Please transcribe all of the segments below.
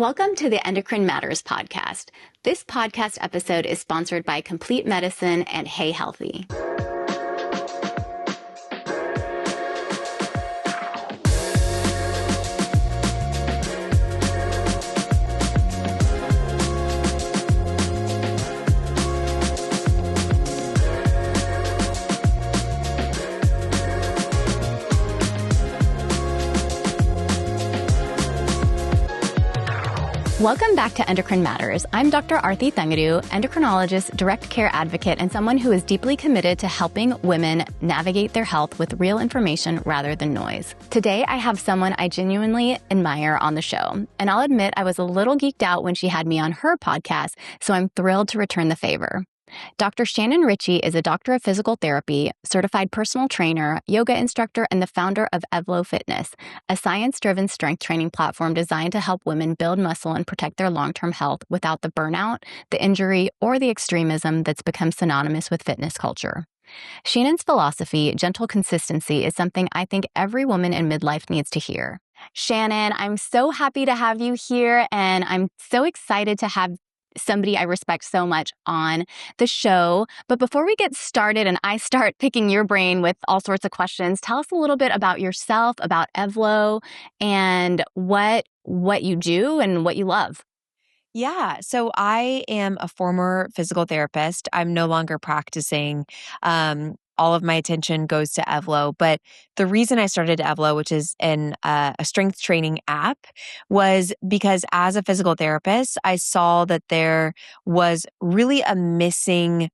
Welcome to the Endocrine Matters podcast. This podcast episode is sponsored by Complete Medicine and Hey Healthy. Welcome back to Endocrine Matters. I'm Dr. Arti Thangudu, endocrinologist, direct care advocate, and someone who is deeply committed to helping women navigate their health with real information rather than noise. Today, I have someone I genuinely admire on the show, and I'll admit I was a little geeked out when she had me on her podcast, so I'm thrilled to return the favor. Dr. Shannon Ritchey is a doctor of physical therapy, certified personal trainer, yoga instructor, and the founder of Evlo Fitness, a science-driven strength training platform designed to help women build muscle and protect their long-term health without the burnout, the injury, or the extremism that's become synonymous with fitness culture. Shannon's philosophy, gentle consistency, is something I think every woman in midlife needs to hear. Shannon, I'm so happy to have you here, and I'm so excited to have somebody I respect so much on the show. But before we get started and I start picking your brain with all sorts of questions, tell us a little bit about yourself, about Evlo, and what you do and what you love. Yeah. So I am a former physical therapist. I'm no longer practicing. All of my attention goes to Evlo. But the reason I started Evlo, which is a strength training app, was because as a physical therapist, I saw that there was really a missing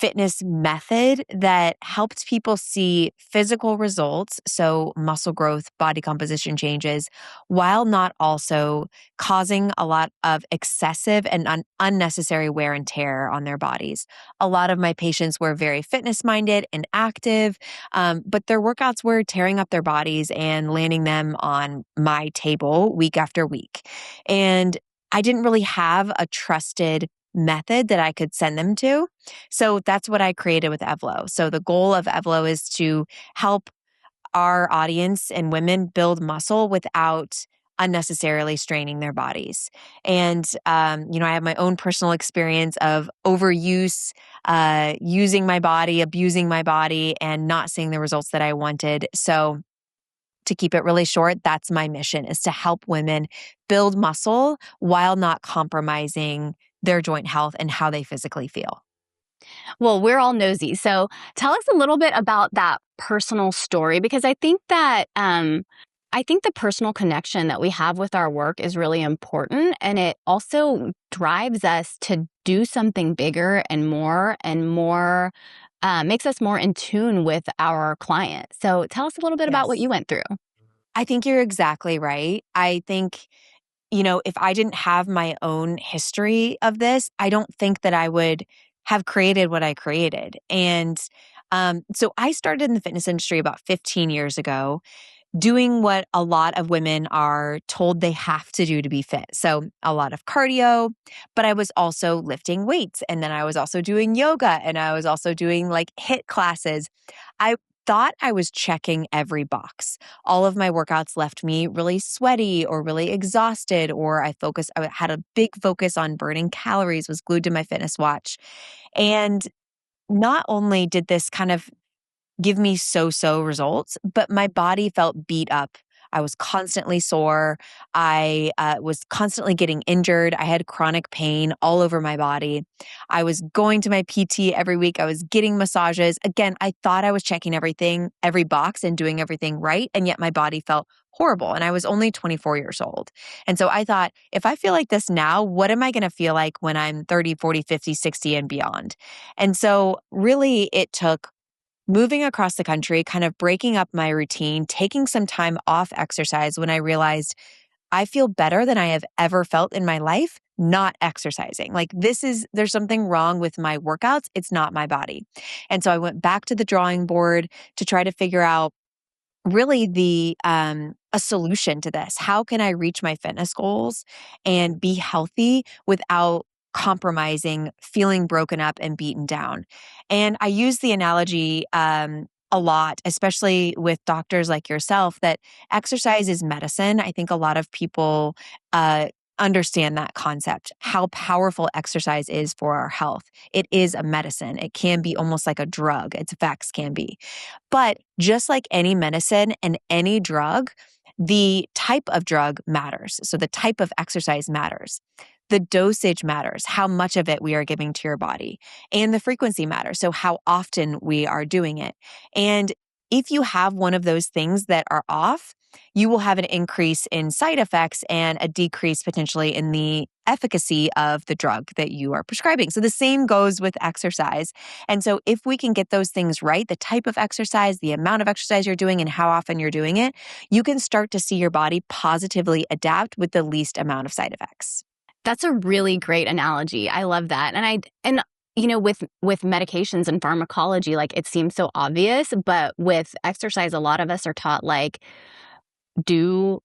fitness method that helped people see physical results, so muscle growth, body composition changes, while not also causing a lot of excessive and unnecessary wear and tear on their bodies. A lot of my patients were very fitness-minded and active, but their workouts were tearing up their bodies and landing them on my table week after week. And I didn't really have a trusted method that I could send them to. So that's what I created with Evlo. So the goal of Evlo is to help our audience and women build muscle without unnecessarily straining their bodies. And, I have my own personal experience of overuse, using my body, abusing my body, and not seeing the results that I wanted. So to keep it really short, that's my mission, is to help women build muscle while not compromising their joint health and how they physically feel. Well, we're all nosy. So tell us a little bit about that personal story, because I think that the personal connection that we have with our work is really important. And it also drives us to do something bigger and more, makes us more in tune with our client. So tell us a little bit about what you went through. I think you're exactly right. I think, if I didn't have my own history of this, I don't think that I would have created what I created. And so I started in the fitness industry about 15 years ago, doing what a lot of women are told they have to do to be fit. So a lot of cardio, but I was also lifting weights. And then I was also doing yoga, and I was also doing like HIIT classes. I thought I was checking every box. All of my workouts left me really sweaty or really exhausted, or I had a big focus on burning calories, was glued to my fitness watch. And not only did this kind of give me so-so results, but my body felt beat up. I was constantly sore. I was constantly getting injured. I had chronic pain all over my body. I was going to my PT every week. I was getting massages. Again, I thought I was checking everything, every box, and doing everything right. And yet my body felt horrible. And I was only 24 years old. And so I thought, if I feel like this now, what am I going to feel like when I'm 30, 40, 50, 60 and beyond? And so really it took moving across the country, kind of breaking up my routine, taking some time off exercise when I realized I feel better than I have ever felt in my life not exercising. Like there's something wrong with my workouts. It's not my body. And so I went back to the drawing board to try to figure out really a solution to this. How can I reach my fitness goals and be healthy without compromising, feeling broken up and beaten down? And I use the analogy a lot, especially with doctors like yourself, that exercise is medicine. I think a lot of people understand that concept, how powerful exercise is for our health. It is a medicine. It can be almost like a drug. Its effects can be. But just like any medicine and any drug, the type of drug matters. So the type of exercise matters. The dosage matters, how much of it we are giving to your body, and the frequency matters. So how often we are doing it. And if you have one of those things that are off, you will have an increase in side effects and a decrease potentially in the efficacy of the drug that you are prescribing. So the same goes with exercise. And so if we can get those things right, the type of exercise, the amount of exercise you're doing, and how often you're doing it, you can start to see your body positively adapt with the least amount of side effects. That's a really great analogy. I love that. And with medications and pharmacology, like it seems so obvious, but with exercise, a lot of us are taught like, do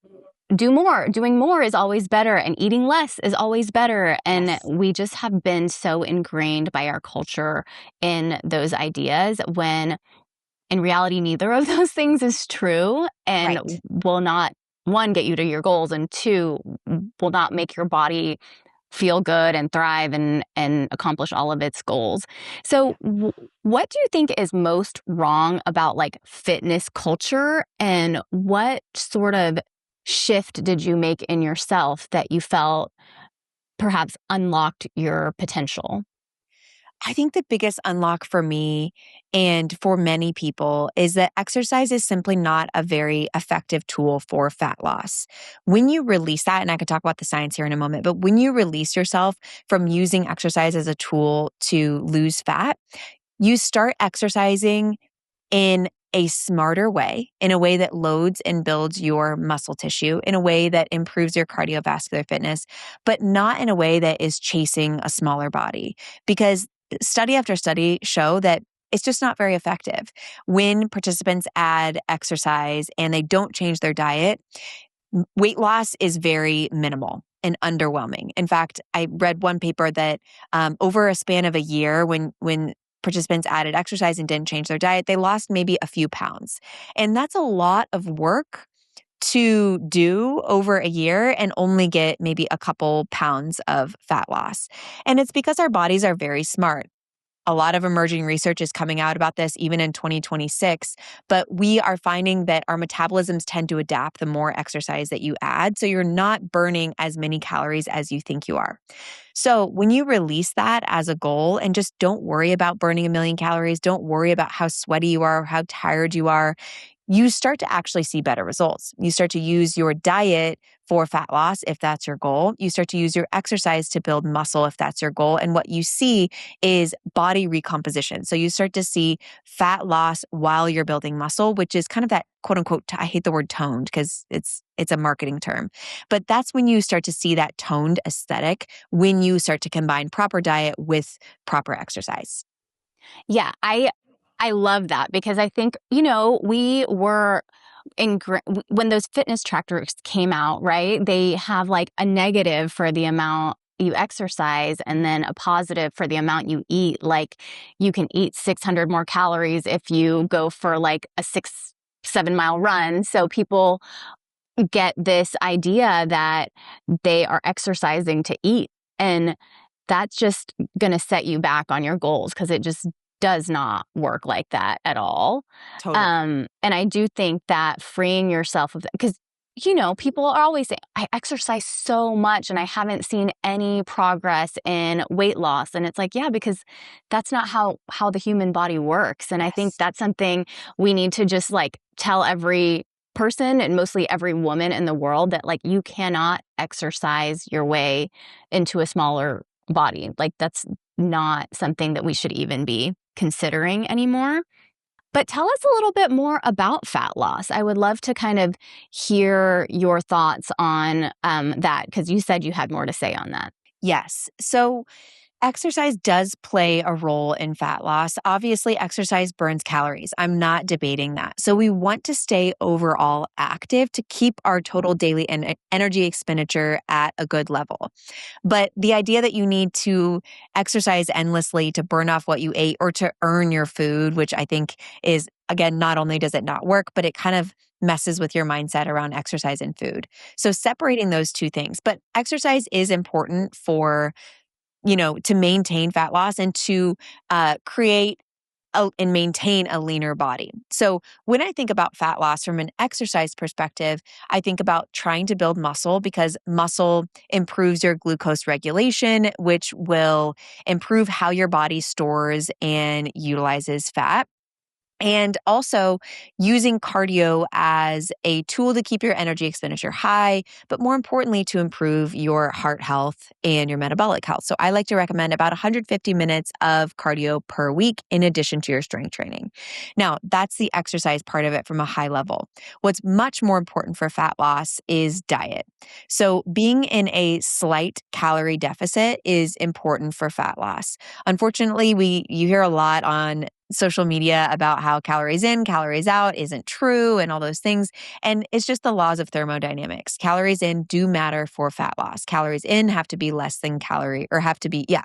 more. Doing more is always better, and eating less is always better. And Yes. we just have been so ingrained by our culture in those ideas when in reality, neither of those things is true and Right. will not, one, get you to your goals, and two, will not make your body feel good and thrive and accomplish all of its goals. So what do you think is most wrong about like fitness culture, and what sort of shift did you make in yourself that you felt perhaps unlocked your potential? I think the biggest unlock for me and for many people is that exercise is simply not a very effective tool for fat loss. When you release that, and I could talk about the science here in a moment, but when you release yourself from using exercise as a tool to lose fat, you start exercising in a smarter way, in a way that loads and builds your muscle tissue, in a way that improves your cardiovascular fitness, but not in a way that is chasing a smaller body. Because study after study show that it's just not very effective. When participants add exercise and they don't change their diet, weight loss is very minimal and underwhelming. In fact, I read one paper that over a span of a year, when participants added exercise and didn't change their diet, they lost maybe a few pounds. And that's a lot of work to do over a year and only get maybe a couple pounds of fat loss. And it's because our bodies are very smart. A lot of emerging research is coming out about this even in 2026, but we are finding that our metabolisms tend to adapt the more exercise that you add. So you're not burning as many calories as you think you are. So when you release that as a goal and just don't worry about burning 1,000,000 calories, don't worry about how sweaty you are, or how tired you are, you start to actually see better results. You start to use your diet for fat loss if that's your goal. You start to use your exercise to build muscle if that's your goal. And what you see is body recomposition. So you start to see fat loss while you're building muscle, which is kind of that quote unquote, I hate the word toned because it's a marketing term. But that's when you start to see that toned aesthetic when you start to combine proper diet with proper exercise. Yeah, I love that because I think, we were when those fitness trackers came out, right? They have like a negative for the amount you exercise and then a positive for the amount you eat. Like you can eat 600 more calories if you go for like a 7 mile run. So people get this idea that they are exercising to eat. And that's just going to set you back on your goals because it just does not work like that at all. Totally. And I do think that freeing yourself of that, because, people are always saying, I exercise so much and I haven't seen any progress in weight loss. And it's like, yeah, because that's not how the human body works. And I think that's something we need to just like tell every person and mostly every woman in the world that like you cannot exercise your way into a smaller body. Like that's not something that we should even be considering anymore. But tell us a little bit more about fat loss. I would love to kind of hear your thoughts on that because you said you had more to say on that. Yes. So exercise does play a role in fat loss. Obviously, exercise burns calories. I'm not debating that. So we want to stay overall active to keep our total daily energy expenditure at a good level. But the idea that you need to exercise endlessly to burn off what you ate or to earn your food, which I think is, again, not only does it not work, but it kind of messes with your mindset around exercise and food. So separating those two things. But exercise is important for, to maintain fat loss and to create and maintain a leaner body. So when I think about fat loss from an exercise perspective, I think about trying to build muscle because muscle improves your glucose regulation, which will improve how your body stores and utilizes fat. And also using cardio as a tool to keep your energy expenditure high, but more importantly, to improve your heart health and your metabolic health. So I like to recommend about 150 minutes of cardio per week in addition to your strength training. Now, that's the exercise part of it from a high level. What's much more important for fat loss is diet. So being in a slight calorie deficit is important for fat loss. Unfortunately, you hear a lot on social media about how calories in, calories out isn't true and all those things. And it's just the laws of thermodynamics. Calories in do matter for fat loss. Calories in have to be less than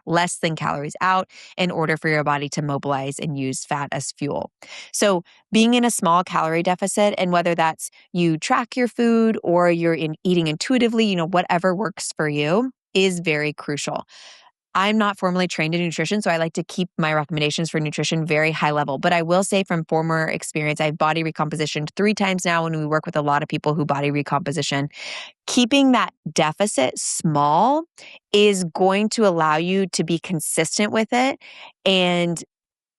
less than calories out in order for your body to mobilize and use fat as fuel. So being in a small calorie deficit, and whether that's you track your food or you're eating intuitively, whatever works for you is very crucial. I'm not formally trained in nutrition, so I like to keep my recommendations for nutrition very high level. But I will say from former experience, I've body recompositioned 3 times now when we work with a lot of people who body recomposition. Keeping that deficit small is going to allow you to be consistent with it and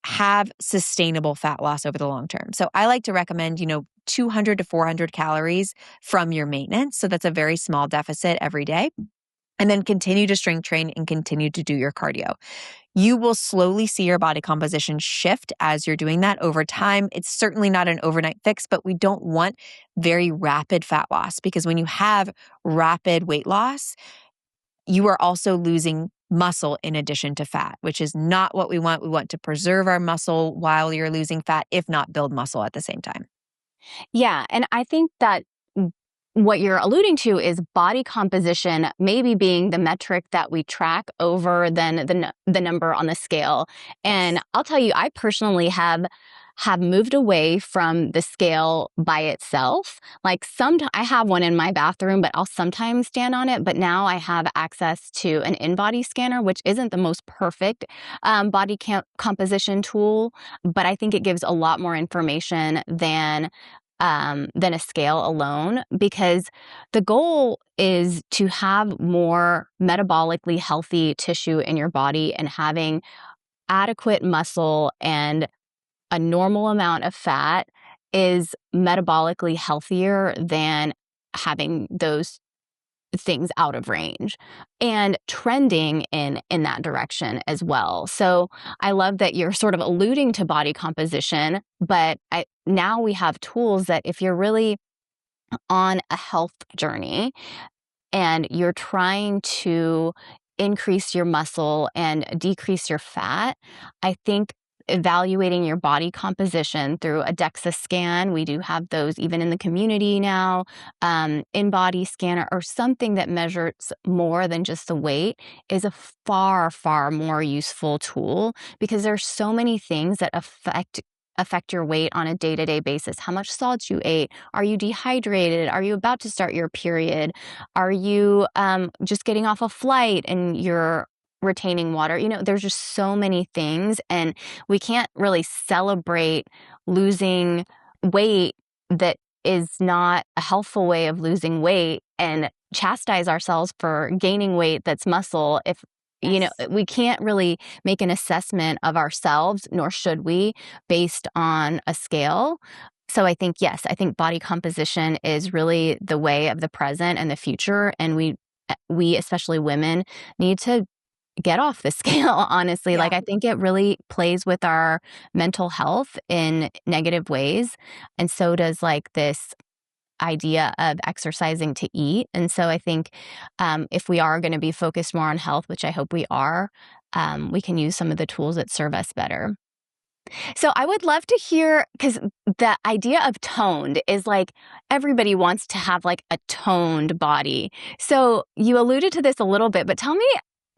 have sustainable fat loss over the long term. So I like to recommend, 200 to 400 calories from your maintenance. So that's a very small deficit every day. And then continue to strength train and continue to do your cardio. You will slowly see your body composition shift as you're doing that over time. It's certainly not an overnight fix, but we don't want very rapid fat loss because when you have rapid weight loss, you are also losing muscle in addition to fat, which is not what we want. We want to preserve our muscle while you're losing fat, if not build muscle at the same time. Yeah. And I think that what you're alluding to is body composition maybe being the metric that we track over than the number on the scale. And I'll tell you, I personally have moved away from the scale by itself. Like I have one in my bathroom, but I'll sometimes stand on it. But now I have access to an in-body scanner, which isn't the most perfect body composition tool, but I think it gives a lot more information than a scale alone, because the goal is to have more metabolically healthy tissue in your body, and having adequate muscle and a normal amount of fat is metabolically healthier than having those things out of range and trending in that direction as well. So I love that you're sort of alluding to body composition, but now we have tools that if you're really on a health journey and you're trying to increase your muscle and decrease your fat, I think evaluating your body composition through a DEXA scan, we do have those even in the community now, in-body scanner or something that measures more than just the weight, is a far, far more useful tool, because there's so many things that affect your weight on a day-to-day basis. How much salt you ate? Are you dehydrated? Are you about to start your period? Are you just getting off a flight and you're retaining water? There's just so many things, and we can't really celebrate losing weight that is not a healthful way of losing weight and chastise ourselves for gaining weight that's muscle if we can't really make an assessment of ourselves, nor should we, based on a scale. So I think body composition is really the way of the present and the future. And we, especially women, need to get off the scale, honestly. Yeah. I think it really plays with our mental health in negative ways. And so does this idea of exercising to eat. And so I think if we are going to be focused more on health, which I hope we are, we can use some of the tools that serve us better. So I would love to hear, because the idea of toned is like everybody wants to have like a toned body. So you alluded to this a little bit, but tell me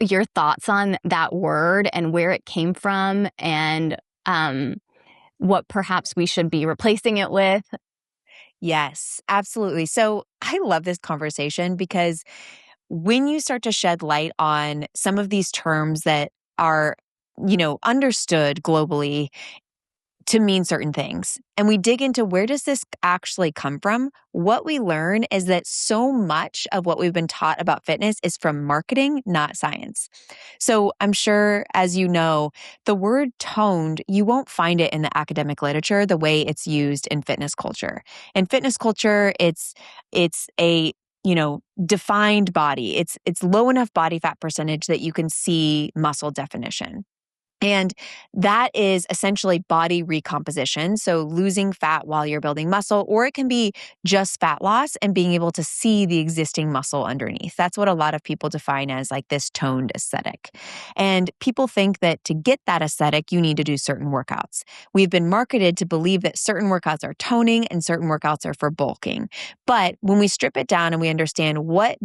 your thoughts on that word and where it came from and what perhaps we should be replacing it with. Yes, absolutely. So I love this conversation because when you start to shed light on some of these terms that are, understood globally to mean certain things. And we dig into where does this actually come from? What we learn is that so much of what we've been taught about fitness is from marketing, not science. So I'm sure, as you know, the word toned, you won't find it in the academic literature the way it's used in fitness culture. In fitness culture, it's a defined body. It's low enough body fat percentage that you can see muscle definition. And that is essentially body recomposition. So losing fat while you're building muscle, or it can be just fat loss and being able to see the existing muscle underneath. That's what a lot of people define as like this toned aesthetic. And people think that to get that aesthetic, you need to do certain workouts. We've been marketed to believe that certain workouts are toning and certain workouts are for bulking. But when we strip it down and we understand what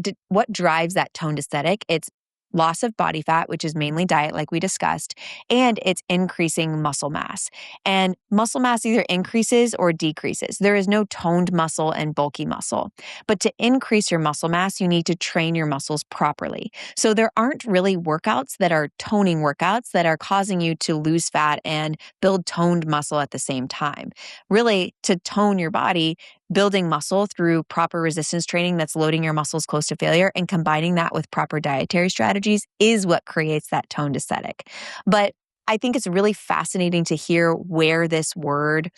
drives that toned aesthetic, it's loss of body fat, which is mainly diet, like we discussed, and it's increasing muscle mass. And muscle mass either increases or decreases. There is no toned muscle and bulky muscle. But to increase your muscle mass, you need to train your muscles properly. So there aren't really workouts that are toning workouts that are causing you to lose fat and build toned muscle at the same time. Really, to tone your body, building muscle through proper resistance training that's loading your muscles close to failure and combining that with proper dietary strategies is what creates that toned aesthetic. But I think it's really fascinating to hear where this word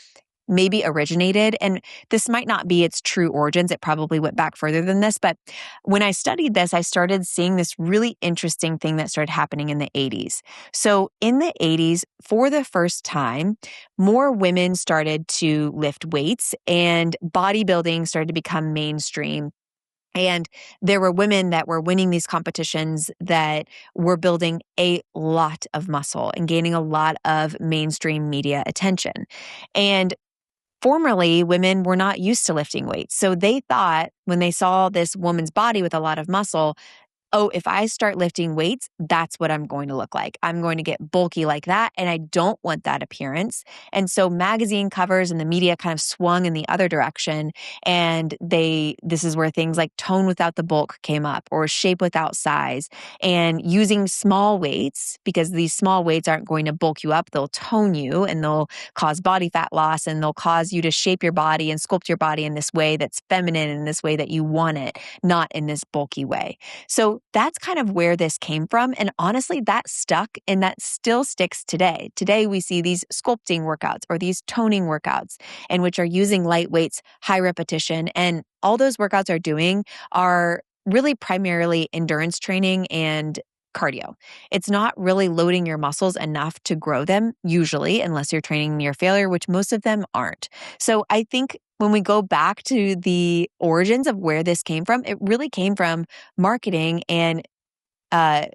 maybe originated. And this might not be its true origins. It probably went back further than this. But when I studied this, I started seeing this really interesting thing that started happening in the 80s. So in the 80s, for the first time, more women started to lift weights and bodybuilding started to become mainstream. And there were women that were winning these competitions that were building a lot of muscle and gaining a lot of mainstream media attention. And formerly, women were not used to lifting weights. So they thought when they saw this woman's body with a lot of muscle, oh, if I start lifting weights, that's what I'm going to look like. I'm going to get bulky like that. And I don't want that appearance. And so magazine covers and the media kind of swung in the other direction. And this is where things like tone without the bulk came up, or shape without size, and using small weights, because these small weights aren't going to bulk you up. They'll tone you and they'll cause body fat loss, and they'll cause you to shape your body and sculpt your body in this way that's feminine, in this way that you want it, not in this bulky way. So that's kind of where this came from. And honestly, that stuck and that still sticks today. Today, we see these sculpting workouts or these toning workouts, in which are using light weights, high repetition. And all those workouts are really primarily endurance training and cardio. It's not really loading your muscles enough to grow them, usually, unless you're training near failure, which most of them aren't. So I think when we go back to the origins of where this came from, it really came from marketing and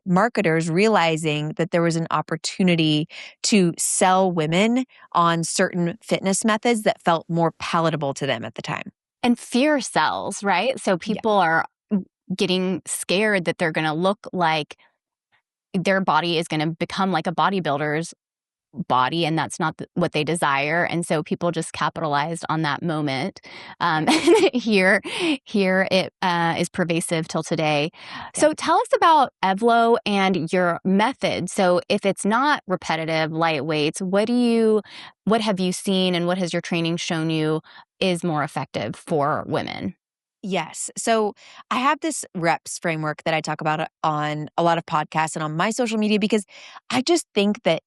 marketers realizing that there was an opportunity to sell women on certain fitness methods that felt more palatable to them at the time. And fear sells, right? So people are getting scared that they're going to look like their body is going to become like a bodybuilder's body, and that's not what they desire. And so people just capitalized on that moment. Here it is pervasive till today. So tell us about Evlo and your method. So if it's not repetitive light weights, what have you seen and what has your training shown you is more effective for women? Yes. So I have this reps framework that I talk about on a lot of podcasts and on my social media, because I just think that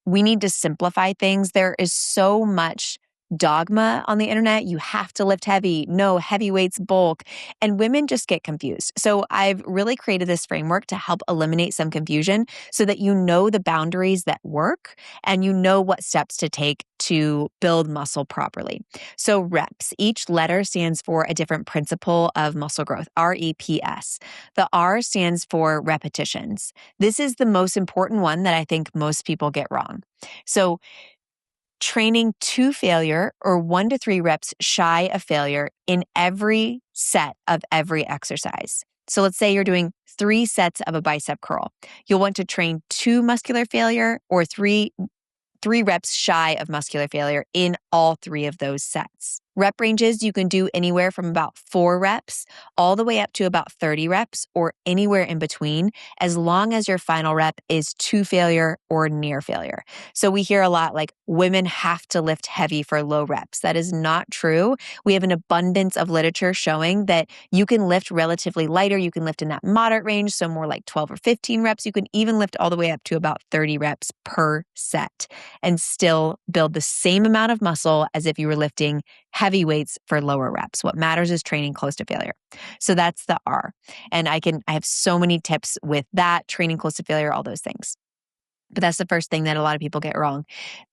we need to simplify things. There is so much dogma on the internet. You have to lift heavy. No, heavy weights bulk. And women just get confused. So I've really created this framework to help eliminate some confusion so that you know the boundaries that work and you know what steps to take to build muscle properly. So reps, each letter stands for a different principle of muscle growth, REPS. The R stands for repetitions. This is the most important one that I think most people get wrong. So training to failure or 1 to 3 reps shy of failure in every set of every exercise. So let's say you're doing 3 sets of a bicep curl. You'll want to train to muscular failure or three reps shy of muscular failure in all 3 of those sets. Rep ranges, you can do anywhere from about 4 reps all the way up to about 30 reps or anywhere in between, as long as your final rep is to failure or near failure. So we hear a lot like women have to lift heavy for low reps. That is not true. We have an abundance of literature showing that you can lift relatively lighter. You can lift in that moderate range, so more like 12 or 15 reps. You can even lift all the way up to about 30 reps per set and still build the same amount of muscle as if you were lifting heavy weights for lower reps. What matters is training close to failure. So that's the R. And I have so many tips with that, training close to failure, all those things. But that's the first thing that a lot of people get wrong.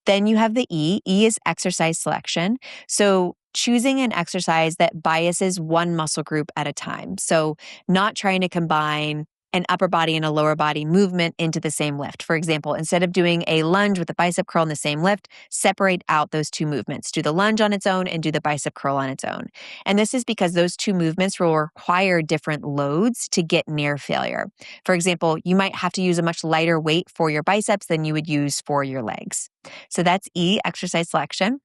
Then you have the E. E is exercise selection. So choosing an exercise that biases one muscle group at a time. So not trying to combine an upper body and a lower body movement into the same lift. For example, instead of doing a lunge with a bicep curl in the same lift, separate out those 2 movements. Do the lunge on its own and do the bicep curl on its own. And this is because those 2 movements will require different loads to get near failure. For example, you might have to use a much lighter weight for your biceps than you would use for your legs. So that's E, exercise selection.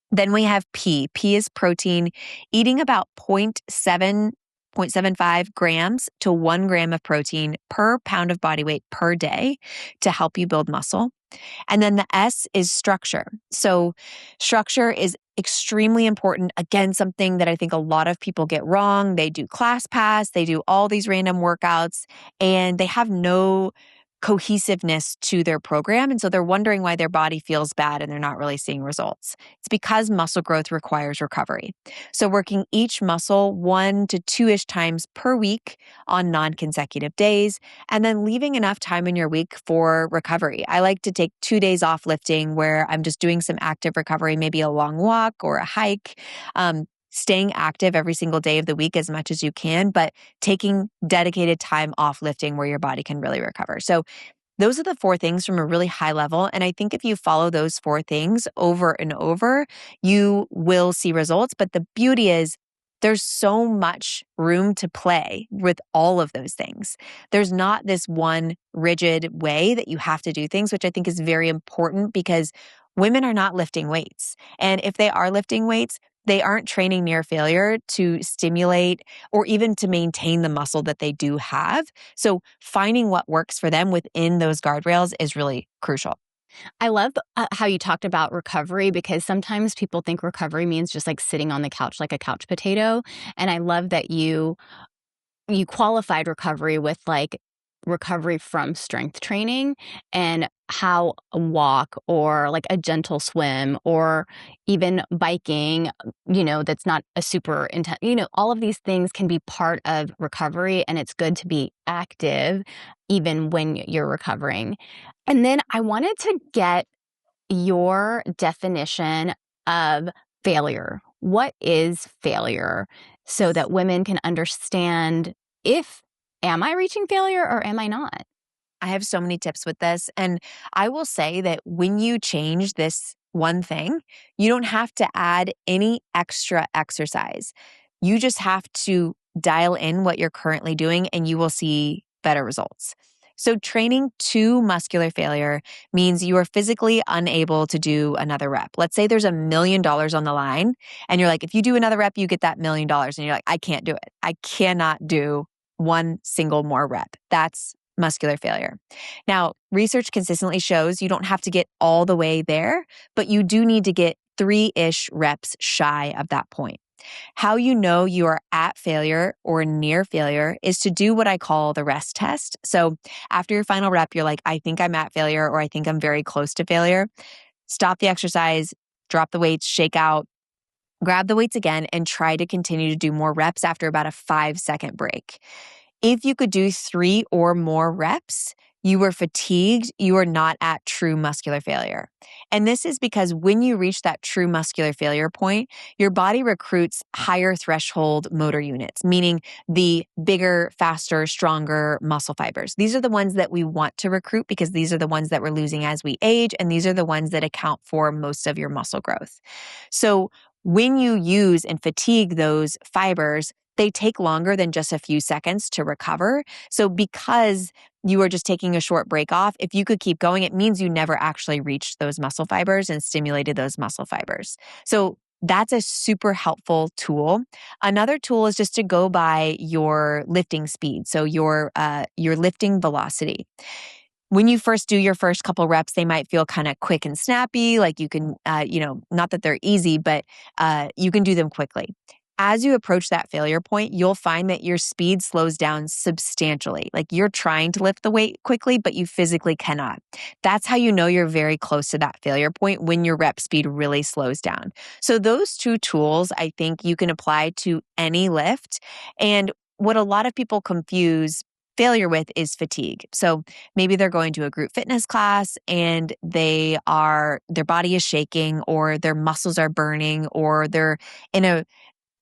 Then we have P. P is protein, eating about 0.75 grams to 1 gram of protein per pound of body weight per day to help you build muscle. And then the S is structure. So structure is extremely important. Again, something that I think a lot of people get wrong. They do ClassPass, they do all these random workouts, and they have no cohesiveness to their program. And so they're wondering why their body feels bad and they're not really seeing results. It's because muscle growth requires recovery. So working each muscle 1 to 2-ish times per week on non-consecutive days, and then leaving enough time in your week for recovery. I like to take 2 days off lifting where I'm just doing some active recovery, maybe a long walk or a hike. Staying active every single day of the week as much as you can, but taking dedicated time off lifting where your body can really recover. So those are the 4 things from a really high level. And I think if you follow those 4 things over and over, you will see results. But the beauty is there's so much room to play with all of those things. There's not this one rigid way that you have to do things, which I think is very important because women are not lifting weights. And if they are lifting weights, they aren't training near failure to stimulate or even to maintain the muscle that they do have. So finding what works for them within those guardrails is really crucial. I love how you talked about recovery because sometimes people think recovery means just like sitting on the couch like a couch potato. And I love that you qualified recovery with like recovery from strength training and how a walk or like a gentle swim or even biking, that's not a super intense, all of these things can be part of recovery, and it's good to be active even when you're recovering. And then I wanted to get your definition of failure. What is failure so that women can understand am I reaching failure or am I not? I have so many tips with this. And I will say that when you change this one thing, you don't have to add any extra exercise. You just have to dial in what you're currently doing and you will see better results. So training to muscular failure means you are physically unable to do another rep. Let's say there's $1 million on the line and you're like, if you do another rep, you get that $1 million. And you're like, I can't do it. I cannot do one single more rep. That's muscular failure. Now, research consistently shows you don't have to get all the way there, but you do need to get 3-ish reps shy of that point. How you know you are at failure or near failure is to do what I call the rest test. So after your final rep, you're like, I think I'm at failure or I think I'm very close to failure. Stop the exercise, drop the weights, shake out, grab the weights again, and try to continue to do more reps after about a 5-second break. If you could do 3 or more reps, you were fatigued, you are not at true muscular failure. And this is because when you reach that true muscular failure point, your body recruits higher threshold motor units, meaning the bigger, faster, stronger muscle fibers. These are the ones that we want to recruit because these are the ones that we're losing as we age, and these are the ones that account for most of your muscle growth. So when you use and fatigue those fibers, they take longer than just a few seconds to recover. So because you are just taking a short break off, if you could keep going, it means you never actually reached those muscle fibers and stimulated those muscle fibers. So that's a super helpful tool. Another tool is just to go by your lifting speed. So your lifting velocity. When you first do your first couple reps, they might feel kind of quick and snappy, like you can, not that they're easy, but you can do them quickly. As you approach that failure point, you'll find that your speed slows down substantially. Like you're trying to lift the weight quickly, but you physically cannot. That's how you know you're very close to that failure point, when your rep speed really slows down. So those 2 tools, I think you can apply to any lift. And what a lot of people confuse failure with is fatigue. So maybe they're going to a group fitness class and their body is shaking, or their muscles are burning, or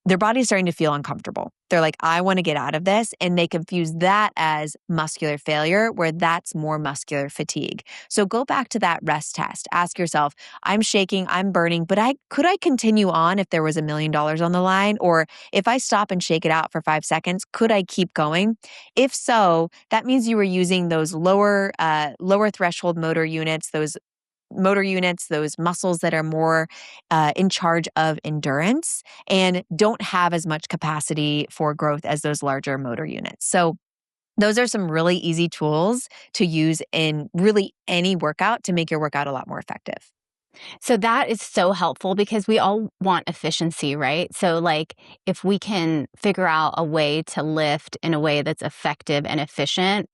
their body's starting to feel uncomfortable. They're like, I want to get out of this. And they confuse that as muscular failure, where that's more muscular fatigue. So go back to that rest test. Ask yourself, I'm shaking, I'm burning, but could I continue on if there was $1 million on the line? Or if I stop and shake it out for 5 seconds, could I keep going? If so, that means you were using those lower threshold motor units, those muscles that are more in charge of endurance and don't have as much capacity for growth as those larger motor units. So those are some really easy tools to use in really any workout to make your workout a lot more effective. So that is so helpful because we all want efficiency, right? So like if we can figure out a way to lift in a way that's effective and efficient,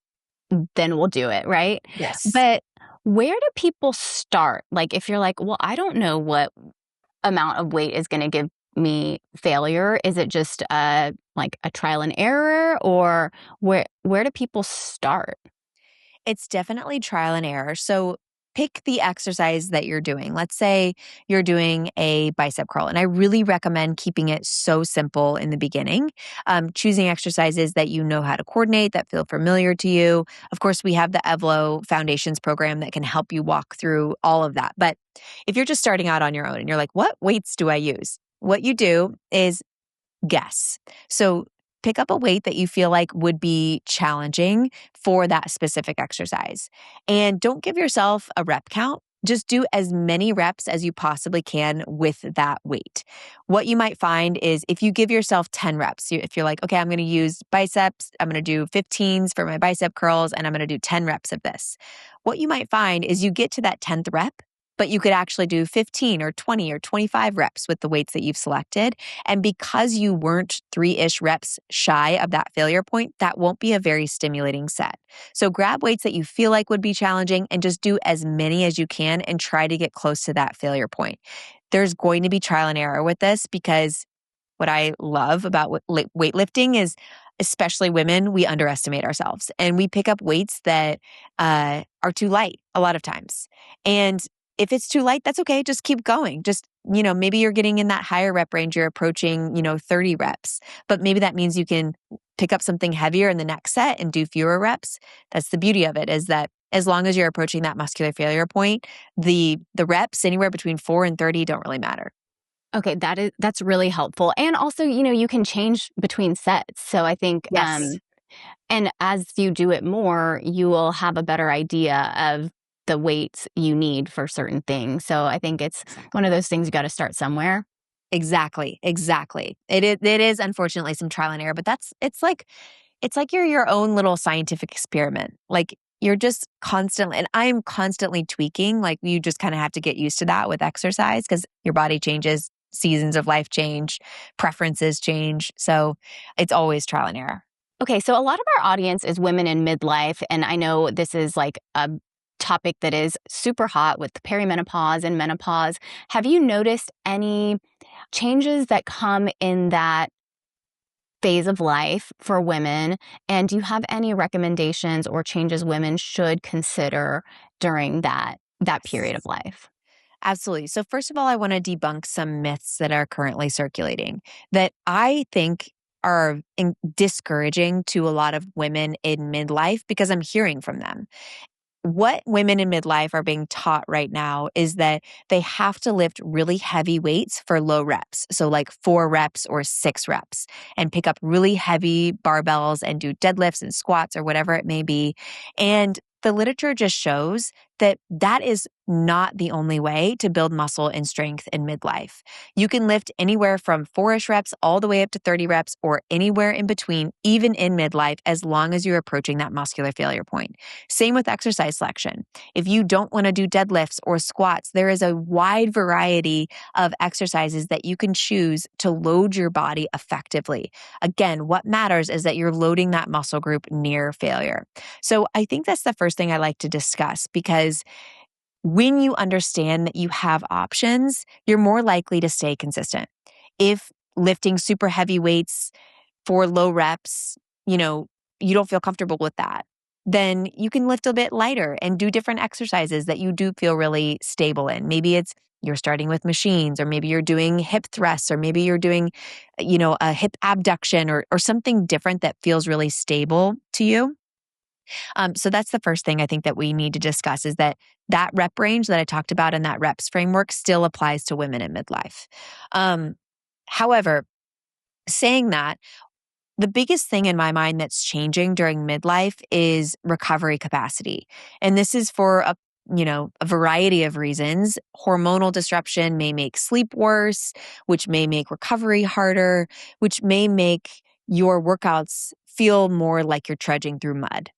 then we'll do it, right? Yes. But where do people start? Like if you're like, well, I don't know what amount of weight is going to give me failure. Is it just like a trial and error, or where do people start? It's definitely trial and error. So pick the exercise that you're doing. Let's say you're doing a bicep curl, and I really recommend keeping it so simple in the beginning, choosing exercises that you know how to coordinate, that feel familiar to you. Of course, we have the Evlo Foundations program that can help you walk through all of that. But if you're just starting out on your own and you're like, what weights do I use? What you do is guess. So pick up a weight that you feel like would be challenging for that specific exercise. And don't give yourself a rep count. Just do as many reps as you possibly can with that weight. What you might find is if you give yourself 10 reps, if you're like, okay, I'm going to use biceps, I'm going to do 15s for my bicep curls, and I'm going to do 10 reps of this. What you might find is you get to that 10th rep, but you could actually do 15 or 20 or 25 reps with the weights that you've selected. And because you weren't 3-ish reps shy of that failure point, that won't be a very stimulating set. So grab weights that you feel like would be challenging and just do as many as you can and try to get close to that failure point. There's going to be trial and error with this, because what I love about weightlifting is, especially women, we underestimate ourselves and we pick up weights that are too light a lot of times. And if it's too light, that's okay. Just keep going. Just, maybe you're getting in that higher rep range. You're approaching, 30 reps, but maybe that means you can pick up something heavier in the next set and do fewer reps. That's the beauty of it, is that as long as you're approaching that muscular failure point, the reps anywhere between 4 and 30 don't really matter. Okay, that's really helpful. And also, you can change between sets. So I think, Yes. And as you do it more, you will have a better idea of the weights you need for certain things. So I think it's one of those things you got to start somewhere. Exactly. It is unfortunately some trial and error, but it's like you're your own little scientific experiment. Like you're just constantly, and I'm constantly tweaking. Like you just kind of have to get used to that with exercise, because your body changes, seasons of life change, preferences change. So it's always trial and error. Okay, so a lot of our audience is women in midlife, and I know this is like a topic that is super hot with perimenopause and menopause. Have you noticed any changes that come in that phase of life for women? And do you have any recommendations or changes women should consider during that period of life? Absolutely. So first of all, I want to debunk some myths that are currently circulating that I think are discouraging to a lot of women in midlife because I'm hearing from them. What women in midlife are being taught right now is that they have to lift really heavy weights for low reps. So like 4 reps or 6 reps, and pick up really heavy barbells and do deadlifts and squats or whatever it may be. And the literature just shows that that is not the only way to build muscle and strength in midlife. You can lift anywhere from 4-ish reps all the way up to 30 reps or anywhere in between, even in midlife, as long as you're approaching that muscular failure point. Same with exercise selection. If you don't want to do deadlifts or squats, there is a wide variety of exercises that you can choose to load your body effectively. Again, what matters is that you're loading that muscle group near failure. So I think that's the first thing I like to discuss, because when you understand that you have options, you're more likely to stay consistent. If lifting super heavy weights for low reps, you don't feel comfortable with that, then you can lift a bit lighter and do different exercises that you do feel really stable in. Maybe it's you're starting with machines, or maybe you're doing hip thrusts, or maybe you're doing, a hip abduction or something different that feels really stable to you. So that's the first thing I think that we need to discuss, is that rep range that I talked about in that reps framework still applies to women in midlife. However, saying that, the biggest thing in my mind that's changing during midlife is recovery capacity. And this is for a variety of reasons. Hormonal disruption may make sleep worse, which may make recovery harder, which may make your workouts feel more like you're trudging through mud.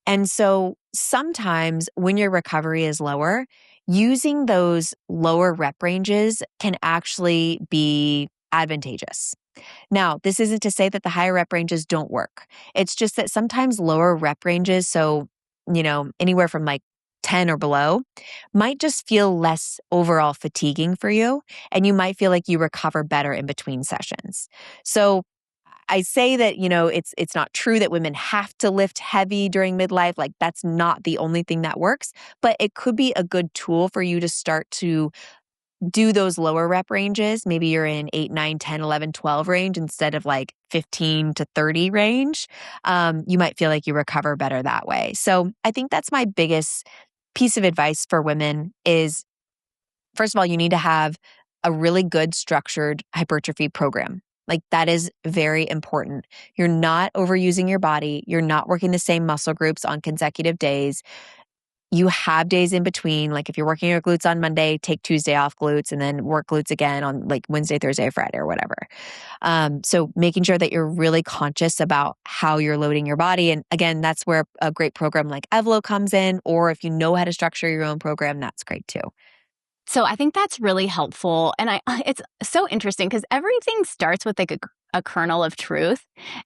And so sometimes when your recovery is lower, using those lower rep ranges can actually be advantageous. Now, this isn't to say that the higher rep ranges don't work. It's just that sometimes lower rep ranges, so, anywhere from like 10 or below, might just feel less overall fatiguing for you. And you might feel like you recover better in between sessions. So I say that, it's not true that women have to lift heavy during midlife. Like, that's not the only thing that works, but it could be a good tool for you to start to do those lower rep ranges. Maybe you're in 8, 9, 10, 11, 12 range instead of like 15 to 30 range. You might feel like you recover better that way. So I think that's my biggest piece of advice for women is, first of all, you need to have a really good structured hypertrophy program. Like, that is very important. You're not overusing your body. You're not working the same muscle groups on consecutive days. You have days in between. Like, if you're working your glutes on Monday, take Tuesday off glutes and then work glutes again on like Wednesday, Thursday, Friday, or whatever. So making sure that you're really conscious about how you're loading your body. And again, that's where a great program like Evlo comes in. Or if you know how to structure your own program, that's great too. So I think that's really helpful. And it's so interesting because everything starts with like a kernel of truth.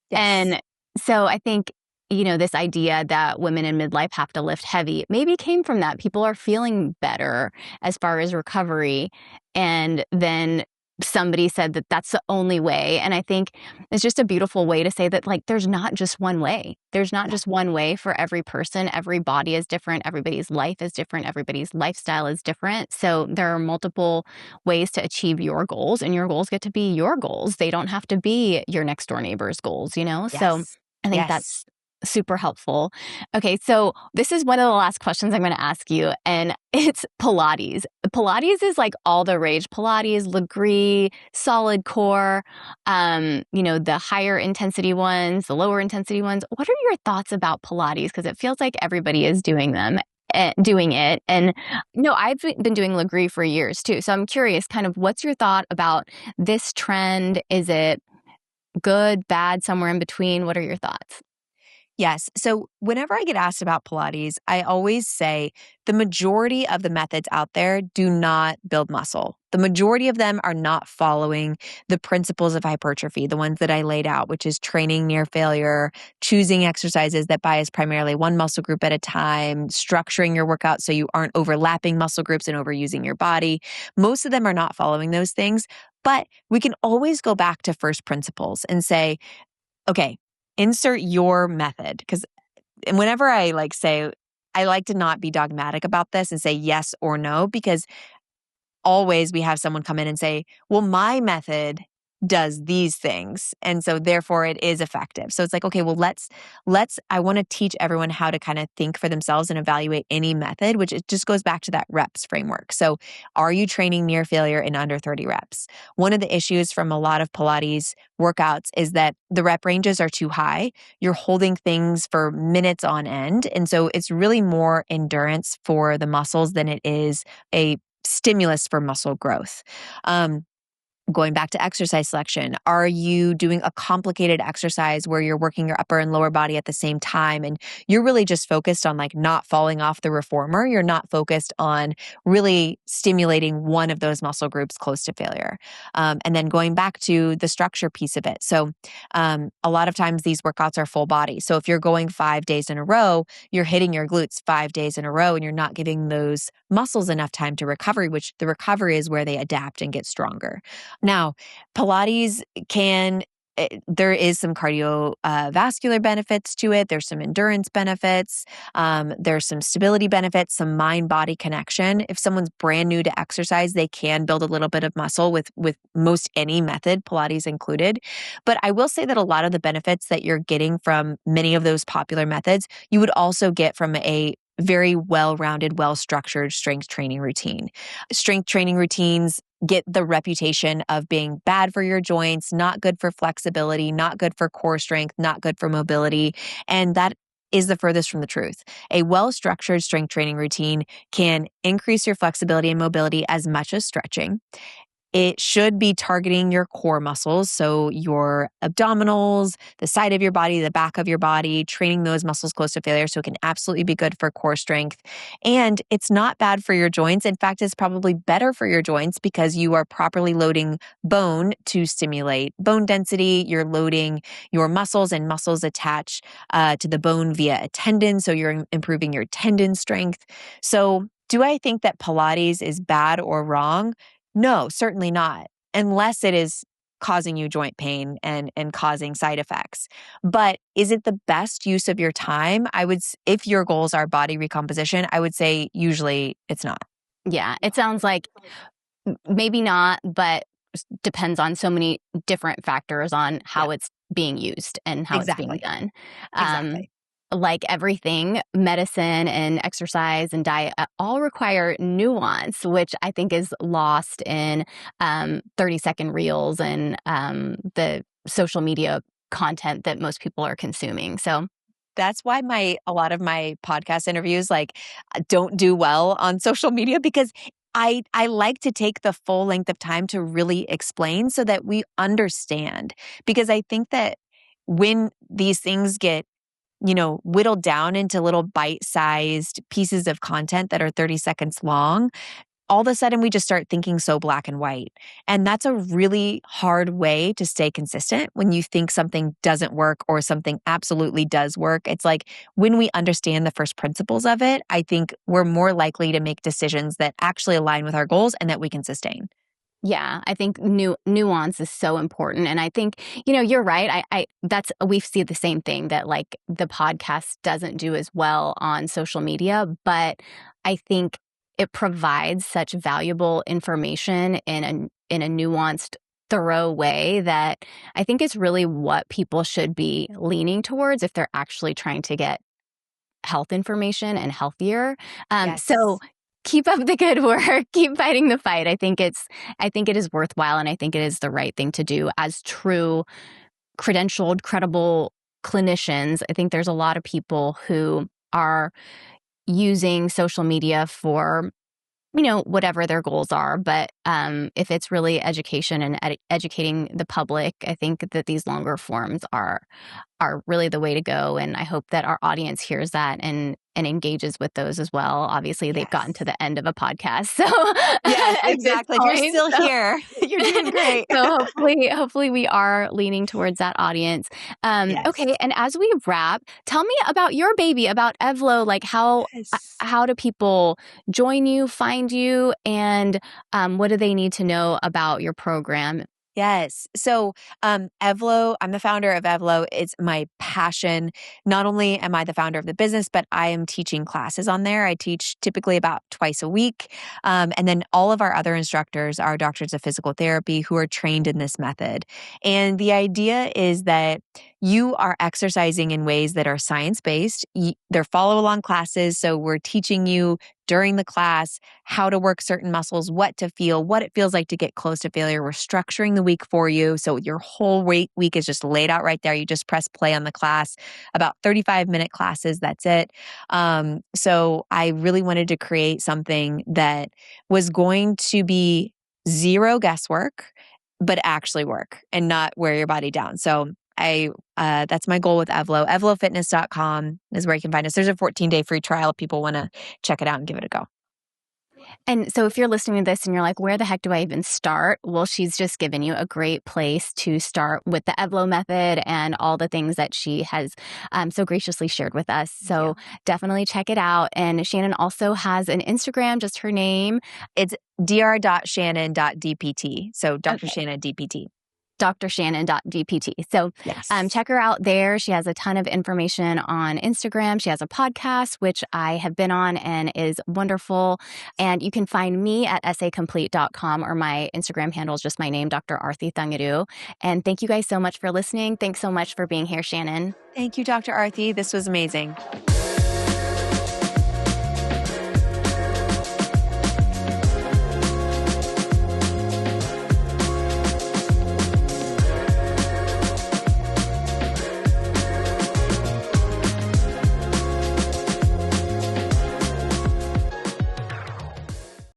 Yes. And so I think, this idea that women in midlife have to lift heavy maybe came from that. People are feeling better as far as recovery. And then somebody said that that's the only way. And I think it's just a beautiful way to say that, like, there's not just one way. There's not just one way for every person. Every body is different. Everybody's life is different. Everybody's lifestyle is different. So there are multiple ways to achieve your goals, and your goals get to be your goals. They don't have to be your next door neighbor's goals, Yes. So I think that's super helpful. Okay, so this is one of the last questions I'm going to ask you, and it's Pilates. Pilates is like all the rage. Pilates, Legree, solid core, the higher intensity ones, the lower intensity ones. What are your thoughts about Pilates? Because it feels like everybody is doing it. And I've been doing Legree for years too. So I'm curious, kind of, what's your thought about this trend? Is it good, bad, somewhere in between? What are your thoughts? Yes. So whenever I get asked about Pilates, I always say the majority of the methods out there do not build muscle. The majority of them are not following the principles of hypertrophy, the ones that I laid out, which is training near failure, choosing exercises that bias primarily one muscle group at a time, structuring your workout so you aren't overlapping muscle groups and overusing your body. Most of them are not following those things, but we can always go back to first principles and say, okay, insert your method. Because whenever I say, I like to not be dogmatic about this and say yes or no, because always we have someone come in and say, well, my method does these things. And so therefore it is effective. So it's like, okay, well, I want to teach everyone how to kind of think for themselves and evaluate any method, which it just goes back to that reps framework. So are you training near failure in under 30 reps? One of the issues from a lot of Pilates workouts is that the rep ranges are too high. You're holding things for minutes on end. And so it's really more endurance for the muscles than it is a stimulus for muscle growth. Going back to exercise selection, are you doing a complicated exercise where you're working your upper and lower body at the same time and you're really just focused on not falling off the reformer? You're not focused on really stimulating one of those muscle groups close to failure. And then going back to the structure piece of it. So a lot of times these workouts are full body. So if you're going 5 days in a row, you're hitting your glutes 5 days in a row and you're not giving those muscles enough time to recovery, which the recovery is where they adapt and get stronger. Now, Pilates there is some cardiovascular benefits to it. There's some endurance benefits. There's some stability benefits, some mind-body connection. If someone's brand new to exercise, they can build a little bit of muscle with most any method, Pilates included. But I will say that a lot of the benefits that you're getting from many of those popular methods, you would also get from a very well-rounded, well-structured strength training routine. Strength training routines get the reputation of being bad for your joints, not good for flexibility, not good for core strength, not good for mobility. And that is the furthest from the truth. A well-structured strength training routine can increase your flexibility and mobility as much as stretching. It should be targeting your core muscles, so your abdominals, the side of your body, the back of your body, training those muscles close to failure so it can absolutely be good for core strength. And it's not bad for your joints. In fact, it's probably better for your joints because you are properly loading bone to stimulate bone density. You're loading your muscles, and muscles attach to the bone via a tendon, so you're improving your tendon strength. So do I think that Pilates is bad or wrong? No, certainly not, unless it is causing you joint pain and causing side effects. But is it the best use of your time? If your goals are body recomposition, I would say usually it's not. Yeah, it sounds like maybe not, but depends on so many different factors on how it's being used and how it's being done. Exactly. Like everything, medicine and exercise and diet all require nuance, which I think is lost in 30-second reels and the social media content that most people are consuming. So that's why a lot of my podcast interviews don't do well on social media, because I like to take the full length of time to really explain so that we understand. Because I think that when these things get whittled down into little bite-sized pieces of content that are 30 seconds long, all of a sudden we just start thinking so black and white. And that's a really hard way to stay consistent when you think something doesn't work or something absolutely does work. It's like when we understand the first principles of it, I think we're more likely to make decisions that actually align with our goals and that we can sustain. Yeah, I think nuance is so important. And I think, you're right. We see the same thing, that the podcast doesn't do as well on social media, but I think it provides such valuable information in a nuanced, thorough way that I think is really what people should be leaning towards if they're actually trying to get health information and healthier. Yes. So keep up the good work. Keep fighting the fight. I think it is worthwhile, and I think it is the right thing to do as true, credentialed, credible clinicians. I think there's a lot of people who are using social media for whatever their goals are. But if it's really education and educating the public, I think that these longer forms are really the way to go. And I hope that our audience hears that and engages with those as well. Obviously, they've gotten to the end of a podcast. So yes, exactly. You're still here. You're doing great. So hopefully we are leaning towards that audience. Okay. And as we wrap, tell me about your baby, about Evlo. Like how do people join you, find you, and what do they need to know about your program? Yes. So, Evlo, I'm the founder of Evlo. It's my passion. Not only am I the founder of the business, but I am teaching classes on there. I teach typically about twice a week. And then all of our other instructors are doctors of physical therapy who are trained in this method. And the idea is that you are exercising in ways that are science-based. They're follow-along classes. So we're teaching you during the class how to work certain muscles, what to feel, what it feels like to get close to failure. We're structuring the week for you. So your whole week is just laid out right there. You just press play on the class, about 35-minute classes. That's it. So I really wanted to create something that was going to be zero guesswork, but actually work and not wear your body down. So that's my goal with Evlo. EvloFitness.com is where you can find us. There's a 14-day free trial if people want to check it out and give it a go. And so if you're listening to this and you're like, where the heck do I even start? Well, she's just given you a great place to start with the Evlo method and all the things that she has so graciously shared with us. So definitely check it out. And Shannon also has an Instagram, just her name. It's dr.shannon.dpt. So Dr. Shannon DPT. drshannon.dpt. So check her out there. She has a ton of information on Instagram. She has a podcast, which I have been on and is wonderful. And you can find me at essaycomplete.com, or my Instagram handle is just my name, Dr. Arti Thangudu. And thank you guys so much for listening. Thanks so much for being here, Shannon. Thank you, Dr. Arti. This was amazing.